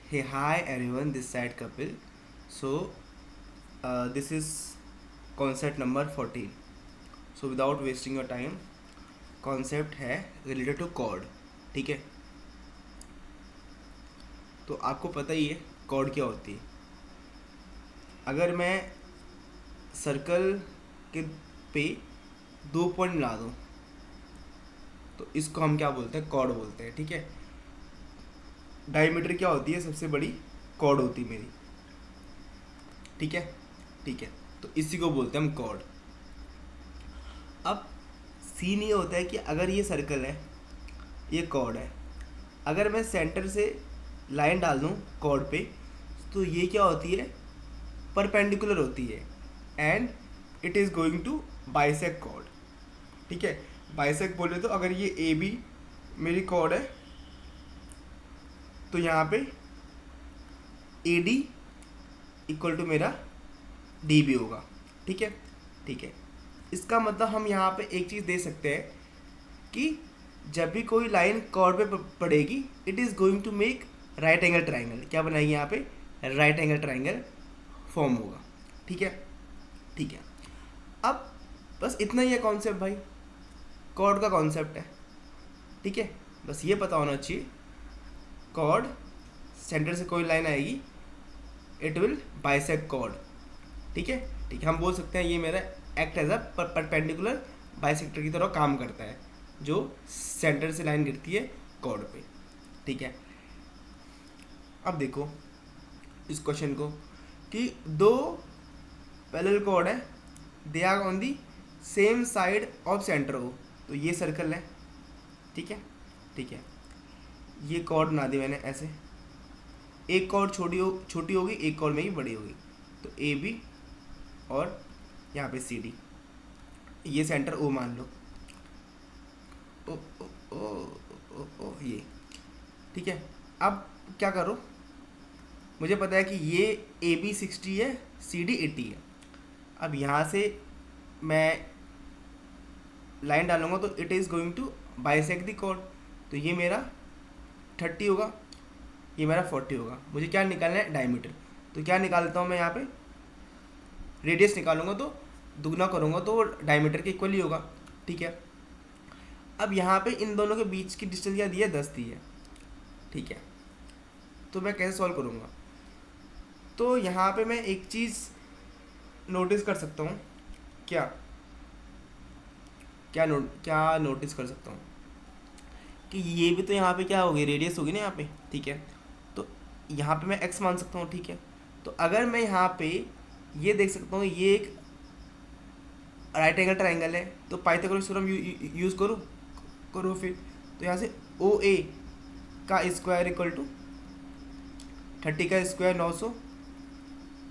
Hey, hi everyone, this side Kapil. So, this is concept number 14. So, without wasting your time, concept है related to chord. ठीक है, तो आपको पता ही है chord क्या होती है. अगर मैं सर्कल के पे 2 पॉइंट मिला दूँ तो इसको हम क्या बोलते हैं, chord बोलते हैं. ठीक है, डायमीटर क्या होती है, सबसे बड़ी chord होती है मेरी. ठीक है, ठीक है, तो इसी को बोलते हैं हम chord. अब सीन ये होता है कि अगर ये सर्कल है, ये कॉर्ड है, अगर मैं सेंटर से लाइन डाल दूँ कॉर्ड पे, तो ये क्या होती है, परपेंडिकुलर होती है and it is going to bisect chord. ठीक है, बाइसेक्ट बोले तो अगर ये ए बी मेरी कॉर्ड है तो यहाँ पे ए डी इक्वल टू मेरा डी बी होगा. ठीक है, ठीक है, इसका मतलब हम यहाँ पे एक चीज़ दे सकते हैं कि जब भी कोई लाइन कॉर्ड पे पड़ेगी, it is going to make right angle triangle. क्या बनाएगी यहाँ पे, राइट एंगल ट्राइंगल फॉर्म होगा. ठीक है, ठीक है. अब बस इतना ही है कॉन्सेप्ट भाई, कॉर्ड का कॉन्सेप्ट है. ठीक है, बस ये पता होना चाहिए, कॉर्ड सेंटर से कोई लाइन आएगी, इट विल बाइसेक्ट कॉर्ड. ठीक है, ठीक है, हम बोल सकते हैं ये मेरा act as a perpendicular bisector की तरह काम करता है, जो सेंटर से लाइन गिरती है कॉर्ड पे. ठीक है, अब देखो इस क्वेश्चन को कि दो पैरेलल कॉर्ड है, they are on the same side of centre हो. तो ये सर्कल है. ठीक है, ठीक है, ये कॉर्ड बना दी मैंने ऐसे, एक कॉर्ड छोटी होगी, एक कॉर्ड में ही बड़ी होगी. तो ए बी और यहाँ पे सी डी, ये सेंटर ओ मान लो. ओ ओ ओ ओ, ओ ये. ठीक है, अब क्या करो, मुझे पता है कि ये ए बी 60 है, सी डी 80 है. अब यहाँ से मैं लाइन डालूंगा तो it is going to bisect the chord. तो ये मेरा 30 होगा, ये मेरा 40 होगा. मुझे क्या निकालना है, डायमीटर. तो क्या निकालता हूँ मैं यहाँ पे, रेडियस निकालूंगा तो दुगना करूँगा तो डायमीटर के इक्वल ही होगा. ठीक है, अब यहाँ पे इन दोनों के बीच की डिस्टेंस क्या दी है, 10 दी है. ठीक है, तो मैं कैसे सॉल्व करूँगा, तो यहाँ पे मैं एक चीज़ नोटिस कर सकता हूँ. क्या क्या नोटिस कर सकता हूँ कि ये भी तो यहाँ पे क्या होगी, रेडियस होगी ना यहाँ पे. ठीक है, तो यहाँ पे मैं x मान सकता हूँ. ठीक है, तो अगर मैं यहाँ पे ये देख सकता हूँ, ये एक राइट एंगल ट्राइंगल है, तो पाइथागोरस थ्योरम यूज़ करो फिर. तो यहाँ से ओ ए का स्क्वायर इक्वल टू 30 का स्क्वायर 900,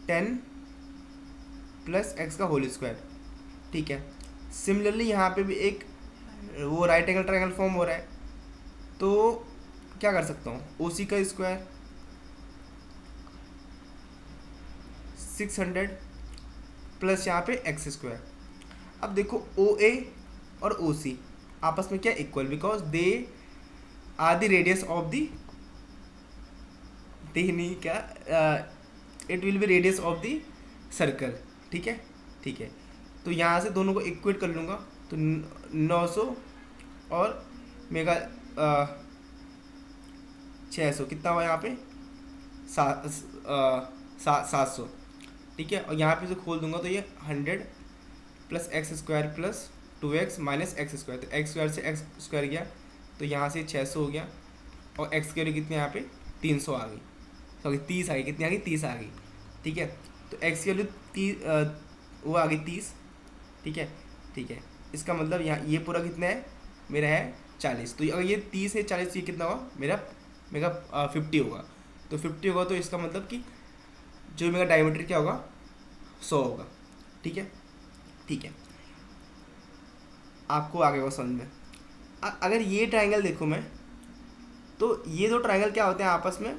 10 प्लस एक्स का होल स्क्वायर. ठीक है, सिमिलरली यहाँ पे भी एक वो राइट एंगल ट्राइंगल फॉर्म हो रहा है, तो क्या कर सकता हूँ, ओ सी का स्क्वायर 600 प्लस यहाँ पे एक्स स्क्वायर. अब देखो ओ ए और ओ सी आपस में क्या equal, because they are the radius of the, they नहीं क्या, it will be radius of the circle. ठीक है, ठीक है, तो यहाँ से दोनों को इक्वेट कर लूँगा. तो 900 और मेगा 600 कितना हुआ यहाँ पे, 700. ठीक है, और यहाँ पे से खोल दूंगा तो ये 100 plus x square plus 2x minus x square. तो एक्स स्क्वायर से एक्स स्क्वायर गया, तो यहाँ से 600 हो गया, और एक्स की वैल्यू कितनी यहाँ पे 300 आ गई, सॉरी 30 आ गई. कितनी आ गई, 30 आ गई. ठीक है, तो एक्स की वैल्यू वो आ गई 30. ठीक है, ठीक है, इसका मतलब यहाँ ये पूरा कितना है, मेरा है 40. तो अगर ये 30 है 40, ये कितना होगा मेरा 50 होगा. तो 50 होगा, तो इसका मतलब कि जो मेरा डायमीटर क्या होगा, 100 होगा. ठीक है, ठीक है, आपको आगे वो समझ में. अगर ये ट्राइंगल देखूँ मैं, तो ये दो ट्राइंगल क्या होते हैं, आपस में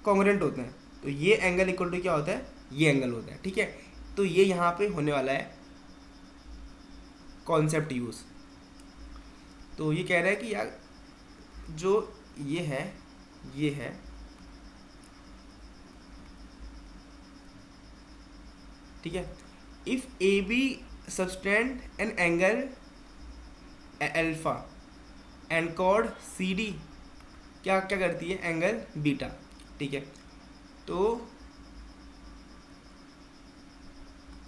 कॉन्ग्रुएंट होते हैं. तो ये एंगल इक्वल टू क्या होता है, ये एंगल होता है. ठीक है, तो ये यहाँ पे होने वाला है कॉन्सेप्ट यूज़. तो ये कह रहा है कि यार जो ये है ठीक है। If A B subtend an angle alpha and chord C D क्या क्या करती है, एंगल बीटा, ठीक है।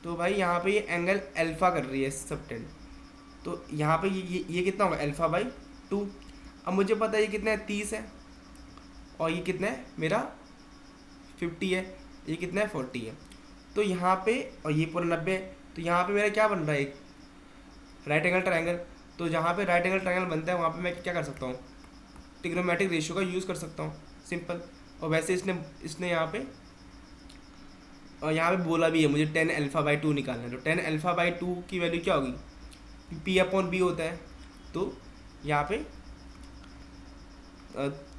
तो भाई यहाँ पे ये एंगल अल्फा कर रही है सबटेंड, तो यहाँ पे ये कितना होगा, अल्फा बाई 2। अब मुझे पता है ये कितना है, 30 है, और ये कितना है मेरा 50 है, ये कितना है 40 है। तो यहाँ पे, और ये पूरा 90 है, तो यहाँ पे मेरा क्या बन रहा है, एक राइट एंगल ट्रायंगल। तो जहाँ पे राइट एंगल ट्रायंगल बनता है वहाँ पे मैं क्या कर सकता हूँ, ट्रिग्नोमेट्रिक रेशियो का यूज़ कर सकता हूँ, सिंपल। और वैसे इसने यहाँ पे, और यहाँ पे बोला भी है मुझे 10 अल्फा बाई 2 निकालना है, तो 10 अल्फा बाई 2 की वैल्यू क्या होगी, पी अपॉन बी होता है। तो यहाँ पे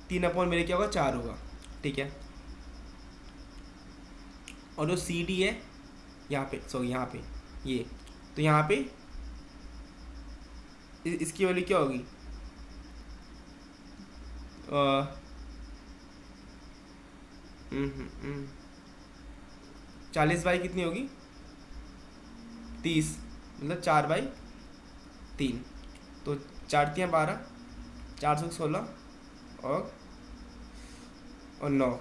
3 अपॉन मेरे क्या होगा, 4 होगा, ठीक है। और जो सी डी है यहाँ पे, सॉरी यहाँ पे ये, तो यहाँ पे इसकी वैल्यू क्या होगी, 40 बाई कितनी होगी, 30, मतलब 4/3। तो 4×3 = 12, 4×16 और 9,